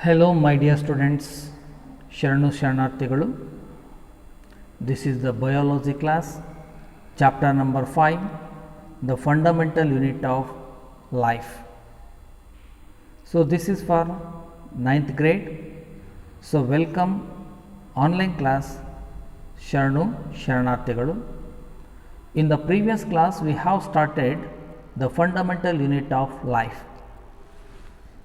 Hello, my dear students. Sharanu Sharanarthigalu. This is the biology class, chapter number 5, the fundamental unit of life. So, this is for 9th grade. So, welcome online class Sharanu Sharanarthigalu. In the previous class, we have started the fundamental unit of life.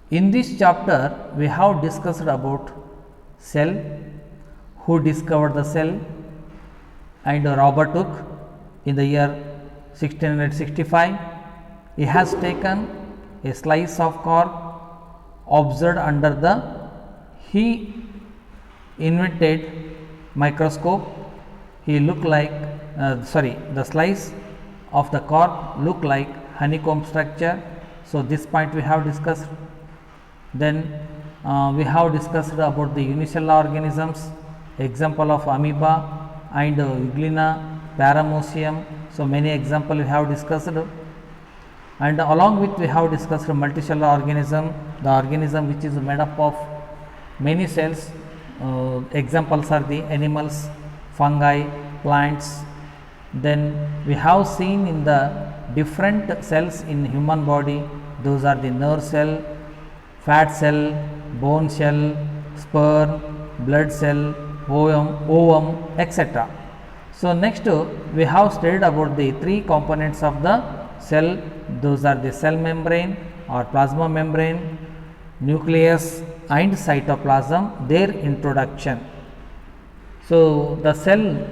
In this chapter, we have discussed about cell, who discovered the cell, and Robert Hooke in the year 1665. He has taken a slice of cork, observed under the, he invented microscope. He looked like, the slice of the cork looked like honeycomb structure. So, this point we have discussed. Then we have discussed about the unicellular organisms, example of amoeba and euglena, paramecium. So, many example we have discussed, and along with we have discussed multicellular organism, the organism which is made up of many cells. Examples are the animals, fungi, plants. Then we have seen in the different cells in human body, those are the nerve cell, fat cell, bone cell, sperm, blood cell, ovum, etc. So, next we have studied about the three components of the cell. Those are the cell membrane or plasma membrane, nucleus and cytoplasm, their introduction. So, the cell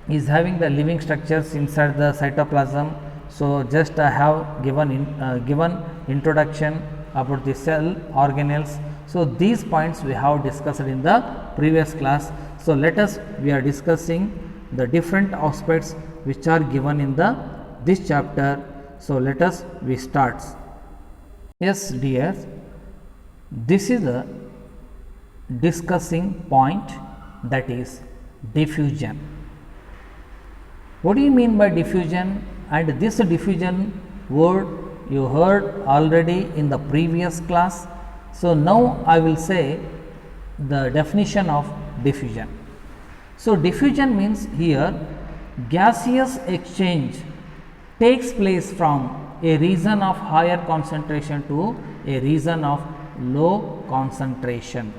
is having the living structures inside the cytoplasm. So, just I have given introduction about the cell organelles. So, these points we have discussed in the previous class. So, we are discussing the different aspects which are given in this chapter. So, we start. Yes, dear, this is the discussing point, that is diffusion. What do you mean by diffusion? And this diffusion word you heard already in the previous class. So, now I will say the definition of diffusion. So, diffusion means here gaseous exchange takes place from a region of higher concentration to a region of low concentration.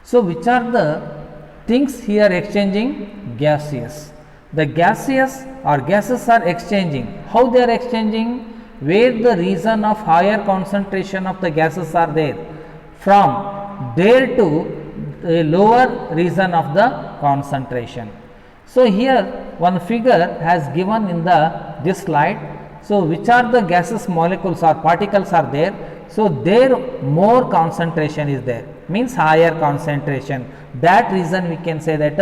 So, which are the things here exchanging? Gaseous. The gaseous or gases are exchanging. How they are exchanging? Where the region of higher concentration of the gases are there, from there to a lower region of the concentration. So, here one figure has given in this slide. So, which are the gases molecules or particles are there? So, there more concentration is there, means higher concentration. That reason we can say that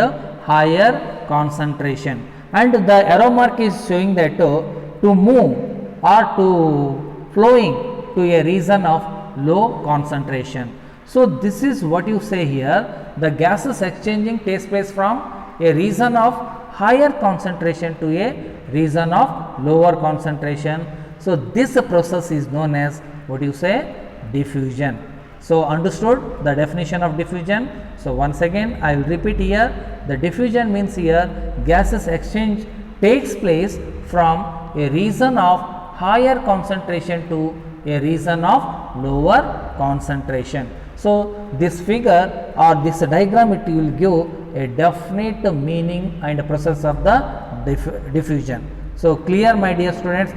higher concentration, and the arrow mark is showing that to move or to flowing to a region of low concentration. So, this is what you say here, the gases exchanging takes place from a region of higher concentration to a region of lower concentration. So, this process is known as what you say, diffusion. So, understood the definition of diffusion. So, once again I will repeat here, the diffusion means here gases exchange takes place from a region of higher concentration to a region of lower concentration. So, this figure or this diagram, it will give a definite meaning and process of the diffusion. So, clear my dear students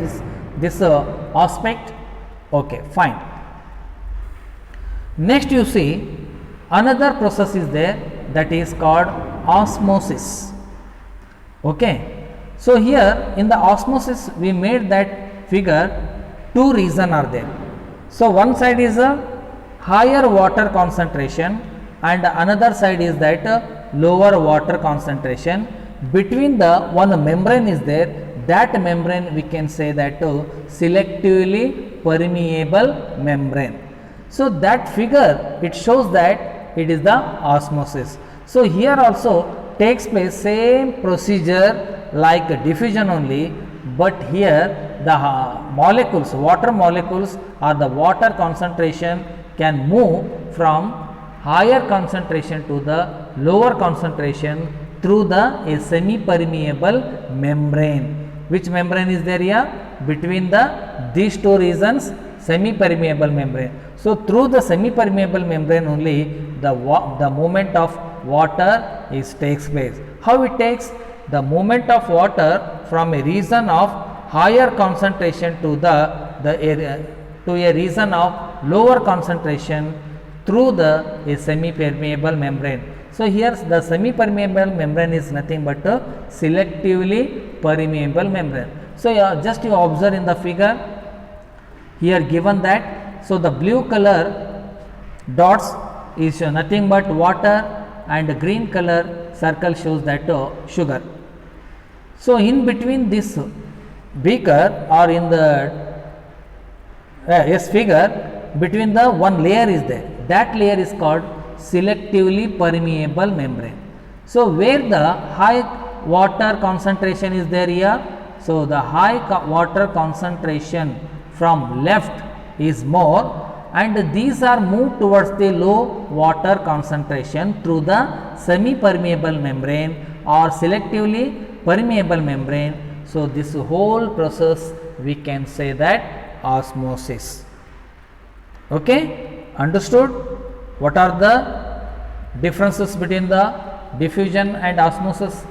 this aspect? Okay, fine. Next you see another process is there, that is called osmosis. Okay. So, here in the osmosis we made that figure, two regions are there. So, one side is a higher water concentration and another side is that lower water concentration. Between the one membrane is there, that membrane we can say that selectively permeable membrane. So, that figure it shows that it is the osmosis. So, here also takes place same procedure like diffusion only, but here the molecules, water molecules or the water concentration can move from higher concentration to the lower concentration through the a semi permeable membrane. Which membrane is there here? Between these two regions, semi permeable membrane. So through the semi permeable membrane only the movement of water takes place. How it takes? The movement of water from a region of higher concentration to the area to a region of lower concentration through the a semi permeable membrane. So here the semi permeable membrane is nothing but a selectively permeable membrane. So just you observe in the figure here given that. So the blue color dots is nothing but water and green color circle shows that sugar. So in between this beaker or in the figure, between the one layer is there, that layer is called selectively permeable membrane. So where the high water concentration is there here, so the high water concentration from left is more, and these are moved towards the low water concentration through the semi permeable membrane or selectively permeable membrane. So this whole process we can say that osmosis. Okay, understood? What are the differences between the diffusion and osmosis?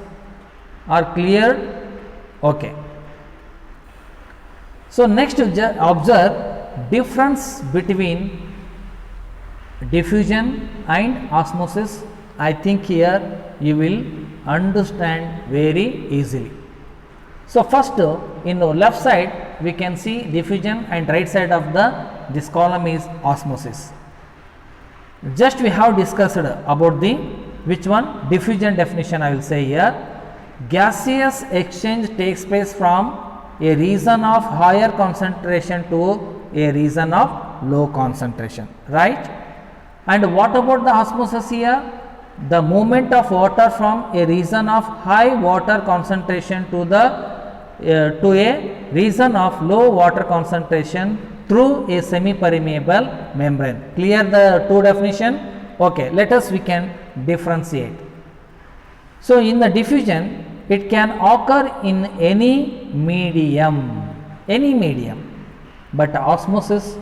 Are clear? Okay. So next observe difference between diffusion and osmosis. I think here you will understand very easily. So first in the left side we can see diffusion and right side of this column is osmosis. Just we have discussed about the which one? Diffusion definition I will say here. Gaseous exchange takes place from a region of higher concentration to a region of low concentration, right? And what about the osmosis here? The movement of water from a region of high water concentration to a region of low water concentration through a semi permeable membrane. Clear the two definition? Okay, let us we can differentiate. So in the diffusion it can occur in any medium, but osmosis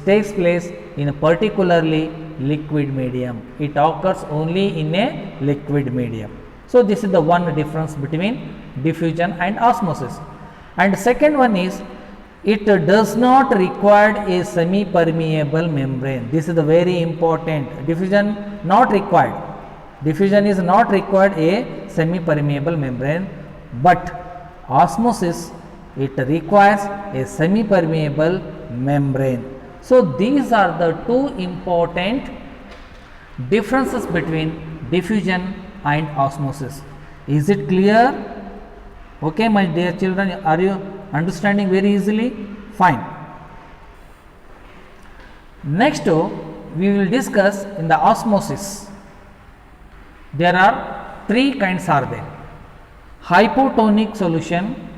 takes place in a particularly liquid medium. It occurs only in a liquid medium. So this is the one difference between diffusion and osmosis. And second one is it does not require a semi permeable membrane. This is the very important. Diffusion not required. Diffusion is not required a semi permeable membrane, but osmosis it requires a semi permeable membrane. So these are the two important differences between diffusion and osmosis. Is it clear? Okay, my dear children, are you understanding very easily? Fine. Next we will discuss in the osmosis. There are three kinds are there: hypotonic solution,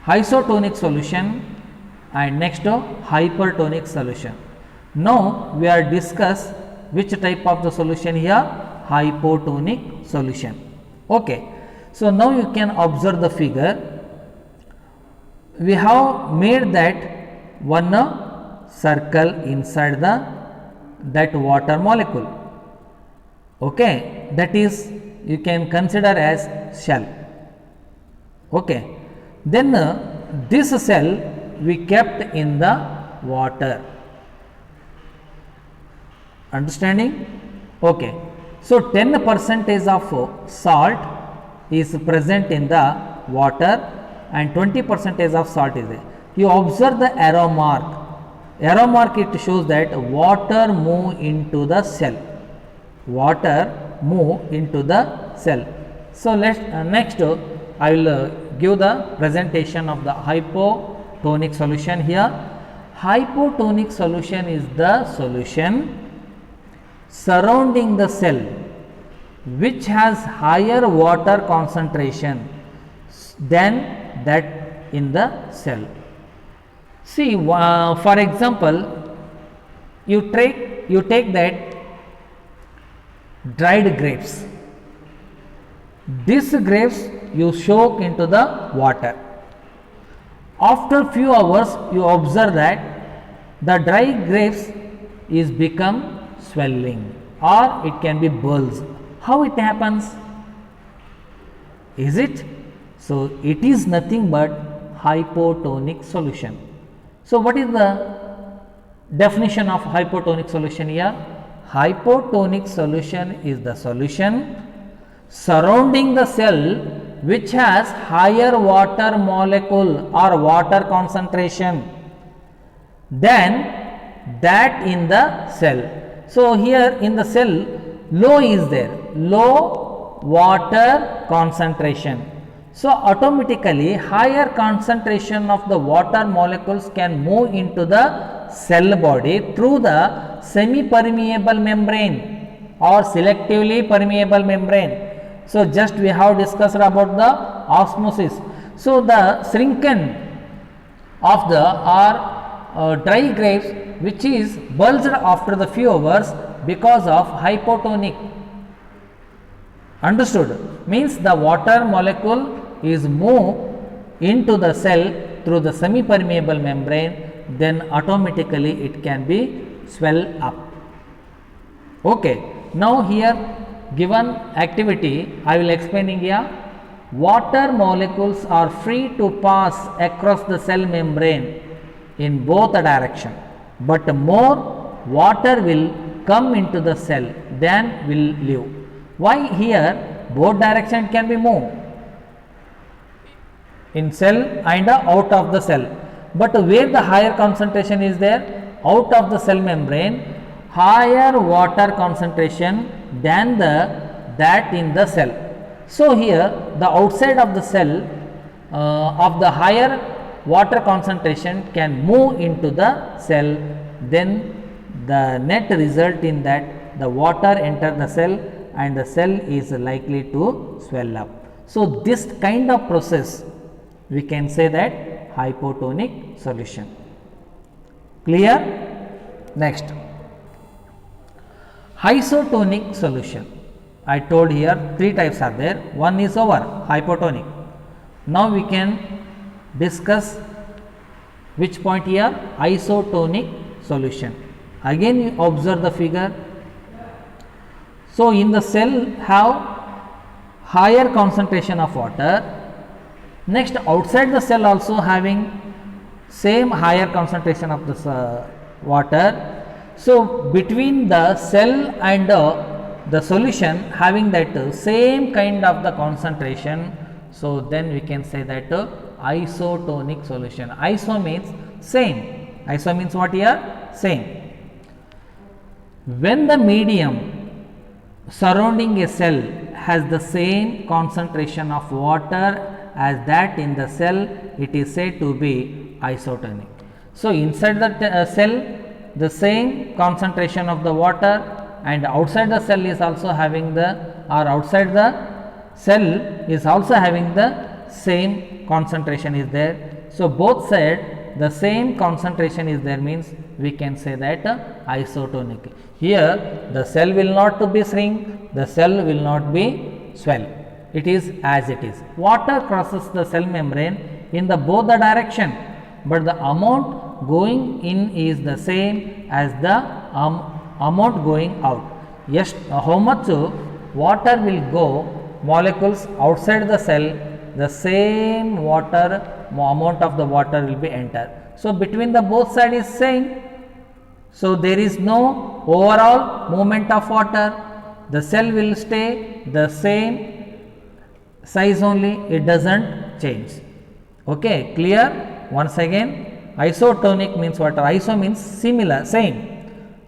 isotonic solution, and next hypertonic solution. Now we are discuss which type of the solution here? Hypotonic solution. Okay, so now you can observe the figure. We have made that one circle inside that water molecule. Okay, that is you can consider as shell. Okay, then this cell we kept in the water. Understanding? Okay, so 10% of salt is present in the water and 20% of salt is there. You observe the arrow mark. Arrow mark it shows that water move into the cell. Water move into the cell. So let's next I will give the presentation of the hypotonic solution here. Hypotonic solution is the solution surrounding the cell which has higher water concentration than that in the cell. See, for example, you take that dried grapes. These grapes you soak into the water. After few hours you observe that the dry grapes is become swelling or it can be bulls. How it happens? Is it? So it is nothing but hypotonic solution. So what is the definition of hypotonic solution here? Hypotonic solution is the solution surrounding the cell which has higher water molecule or water concentration than that in the cell. So here in the cell low is there, low water concentration. So automatically higher concentration of the water molecules can move into the cell body through the semi-permeable membrane or selectively permeable membrane. So just we have discussed about the osmosis. So the shrinking of the dry grapes which is bulged after the few hours because of hypotonic. Understood? Means the water molecule is moved into the cell through the semi-permeable membrane, then automatically it can be swell up. Okay. Now here given activity I will explaining here. Water molecules are free to pass across the cell membrane in both the direction, but more water will come into the cell than will leave. Why here both direction can be moved in cell and out of the cell, but where the higher concentration is there, out of the cell membrane, higher water concentration than that in the cell. So here the outside of the cell of the higher water concentration can move into the cell, then the net result in that the water enter the cell and the cell is likely to swell up. So this kind of process we can say that hypotonic solution. Clear? Next, isotonic solution. I told here three types are there. One is our hypotonic. Now we can discuss which point here? Isotonic solution. Again you observe the figure. So in the cell have higher concentration of water. Next outside the cell also having same higher concentration of the water. So between the cell and the solution having that same kind of the concentration, so then we can say that isotonic solution. Iso means same. Iso means what here? Same. When the medium surrounding a cell has the same concentration of water as that in the cell, it is said to be isotonic. So inside the cell the same concentration of the water, and outside the cell is also having outside the cell is also having the same concentration is there. So both side the same concentration is there, means we can say that isotonic. Here the cell will not be shrink, the cell will not be swell. It is as it is. Water crosses the cell membrane in the both the direction, but the amount going in is the same as the amount going out. Yes, how much water will go molecules outside the cell, the same water amount of the water will be entered. So between the both side is same. So there is no overall movement of water. The cell will stay the same size only, it doesn't change. Okay, clear? Once again, isotonic means what? Iso means similar, same.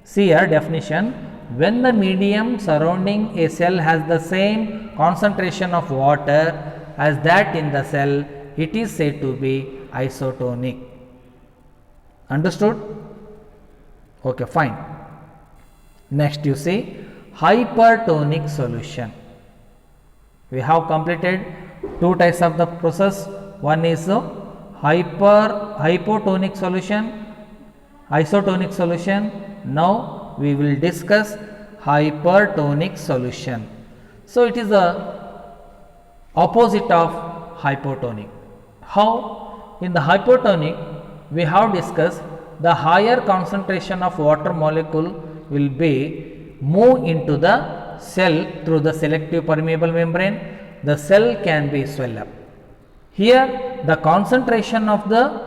See here definition. When the medium surrounding a cell has the same concentration of water as that in the cell, it is said to be isotonic. Understood? Okay, fine. Next you see hypertonic solution. We have completed two types of the process. One is hypotonic solution, isotonic solution. Now we will discuss hypertonic solution. So it is the opposite of hypotonic. How? In the hypotonic, we have discussed the higher concentration of water molecule will be move into the cell through the selective permeable membrane. The cell can be swell up. Here the concentration of the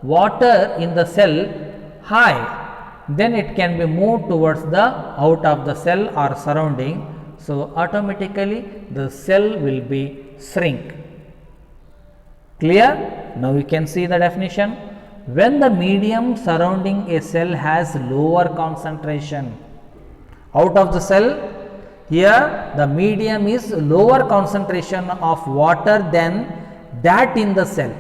water in the cell high, then it can be moved towards the out of the cell or surrounding. So automatically the cell will be shrink. Clear? Now we can see the definition. When the medium surrounding a cell has lower concentration, out of the cell, here the medium is lower concentration of water than that in the cell.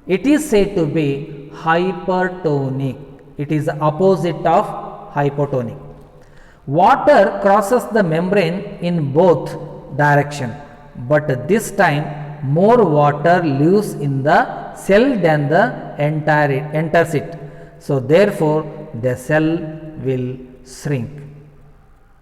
It is said to be hypertonic. It is the opposite of hypotonic. Water crosses the membrane in both direction, but this time more water lives in the cell than the enters it. So therefore the cell will shrink.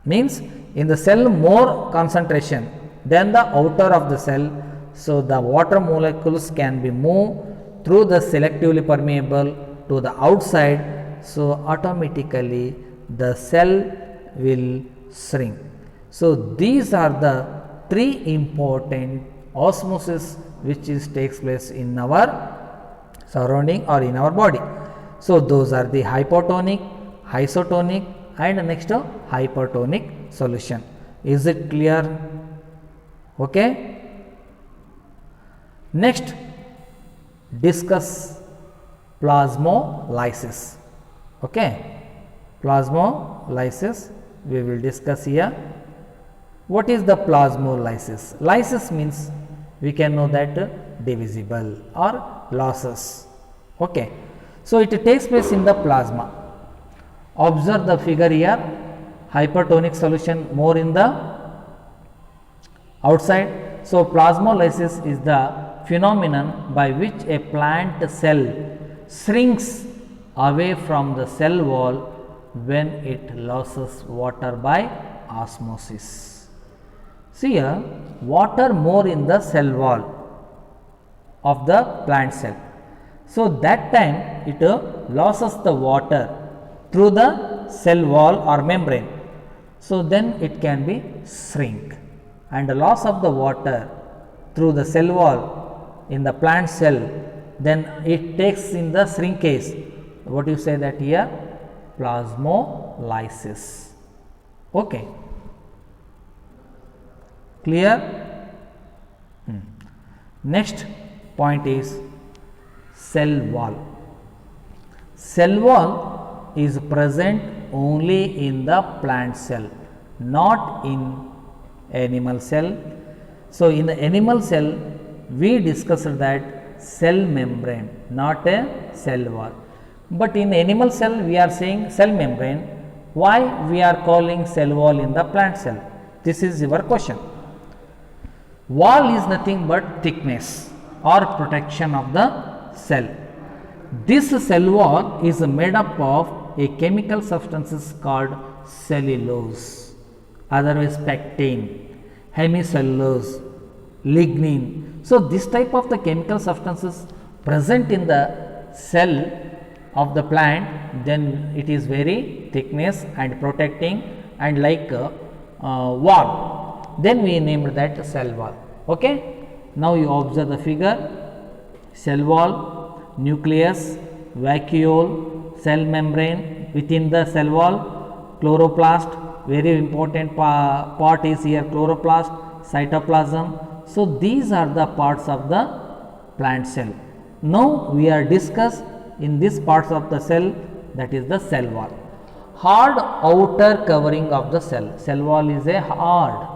Means in the cell more concentration than the outer of the cell. So the water molecules can be moved through the selectively permeable to the outside. So automatically the cell will shrink. So these are the three important osmosis which takes place in our surrounding or in our body. So those are the hypotonic, isotonic and next hypertonic solution. Is it clear? Okay. Next, discuss plasmolysis. Okay, plasmolysis we will discuss here. What is the plasmolysis? Lysis means we can know that divisible or losses. Okay, so it takes place in the plasma. Observe the figure here. Hypertonic solution more in the outside. So plasmolysis is the phenomenon by which a plant cell shrinks away from the cell wall when it loses water by osmosis. See here, water more in the cell wall of the plant cell. So that time it loses the water through the cell wall or membrane. So then it can be shrink, and the loss of the water through the cell wall in the plant cell, then it takes in the shrinkage. What you say that here? Plasmolysis. Okay. Clear? Next point is cell wall. Cell wall is present only in the plant cell, not in animal cell. So in the animal cell we discussed that cell membrane, not a cell wall. But in animal cell we are saying cell membrane. Why we are calling cell wall in the plant cell? This is your question. Wall is nothing but thickness or protection of the cell. This cell wall is made up of a chemical substances called cellulose, otherwise pectin, hemicellulose, lignin. So this type of the chemical substances present in the cell of the plant, then it is very thickness and protecting and like wall. Then we named that cell wall. Okay. Now you observe the figure. Cell wall, nucleus, vacuole, cell membrane, within the cell wall, chloroplast, very important part is here, chloroplast, cytoplasm. So these are the parts of the plant cell. Now we are discuss in these parts of the cell, that is the cell wall. Hard outer covering of the cell. Cell wall is a hard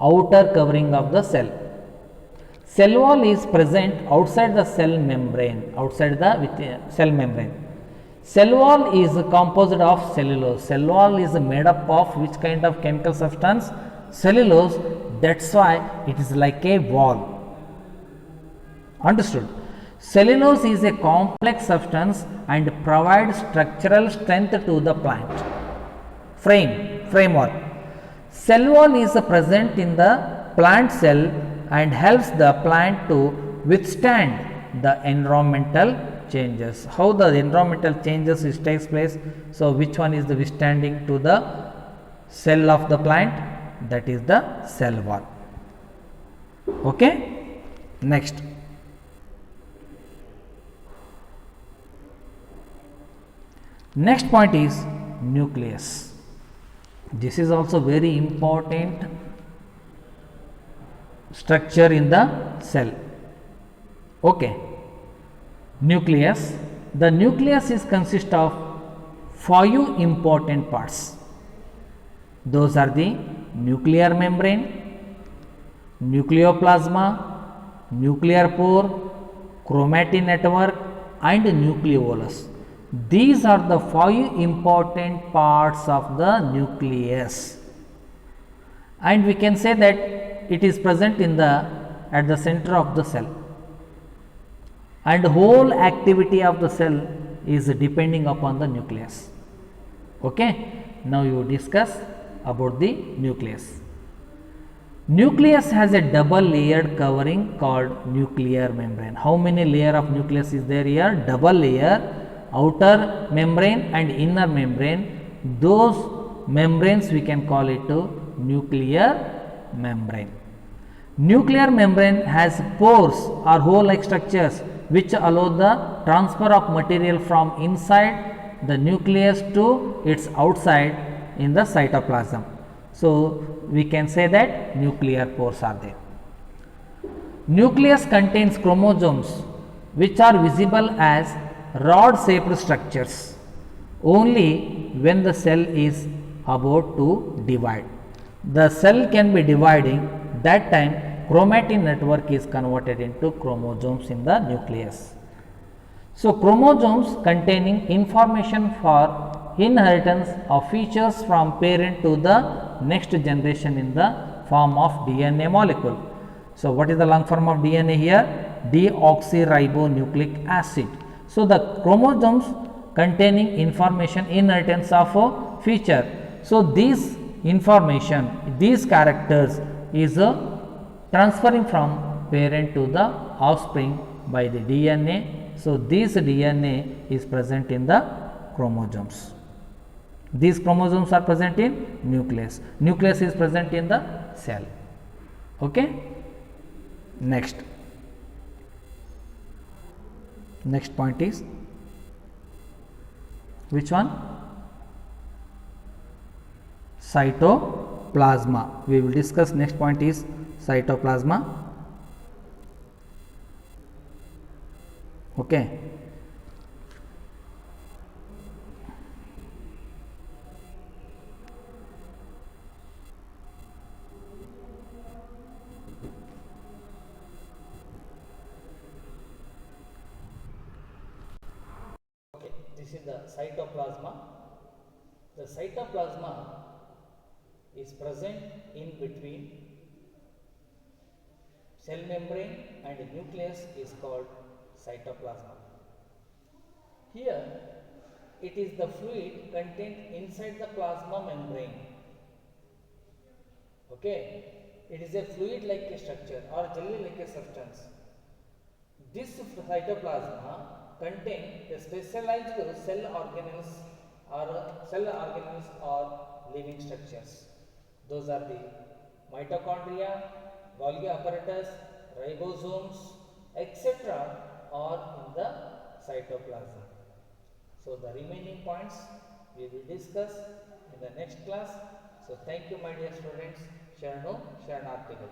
outer covering of the cell. Cell wall is present outside the cell membrane, outside the cell membrane. Cell wall is composed of cellulose. Cell wall is made up of which kind of chemical substance? Cellulose. That's why it is like a wall. Understood? Cellulose is a complex substance and provides structural strength to the plant frame. framework. Cell wall is present in the plant cell and helps the plant to withstand the environmental changes. How the environmental changes which takes place? So which one is the withstanding to the cell of the plant? That is the cell wall. Okay. Next. Next point is nucleus. This is also very important structure in the cell. Okay. Nucleus. The nucleus is consist of 5 important parts. Those are the nuclear membrane, nucleoplasma, nuclear pore, chromatin network and nucleolus. These are the 5 important parts of the nucleus, and we can say that it is present in the at the center of the cell, and whole activity of the cell is depending upon the nucleus. Okay. Now you discuss about the nucleus. Nucleus has a double layered covering called nuclear membrane. How many layer of nucleus is there here? Double layer, outer membrane and inner membrane. Those membranes we can call it to nuclear membrane. Nuclear membrane has pores or hole like structures which allow the transfer of material from inside the nucleus to its outside in the cytoplasm. So we can say that nuclear pores are there. Nucleus contains chromosomes which are visible as rod shaped structures only when the cell is about to divide. The cell can be dividing, that time chromatin network is converted into chromosomes in the nucleus. So chromosomes containing information for inheritance of features from parent to the next generation in the form of DNA molecule. So what is the long form of DNA here? Deoxyribonucleic acid. So the chromosomes containing information inheritance of a feature. So this information, these characters is transferring from parent to the offspring by the DNA. So this DNA is present in the chromosomes. These chromosomes are present in nucleus. Nucleus is present in the cell. Okay. Next point is which one? Cytoplasma. We will discuss. Next point is cytoplasma. Okay. This is the cytoplasma. The cytoplasma is present in between cell membrane and nucleus is called cytoplasma. Here it is the fluid contained inside the plasma membrane. Okay, it is a fluid like a structure or jelly like a substance. This cytoplasma contain a specialized cell organelles or living structures. Those are the mitochondria, Golgi apparatus, ribosomes, etc. are in the cytoplasm. So the remaining points we will discuss in the next class. So thank you my dear students. Sharanu Sharanarthigal.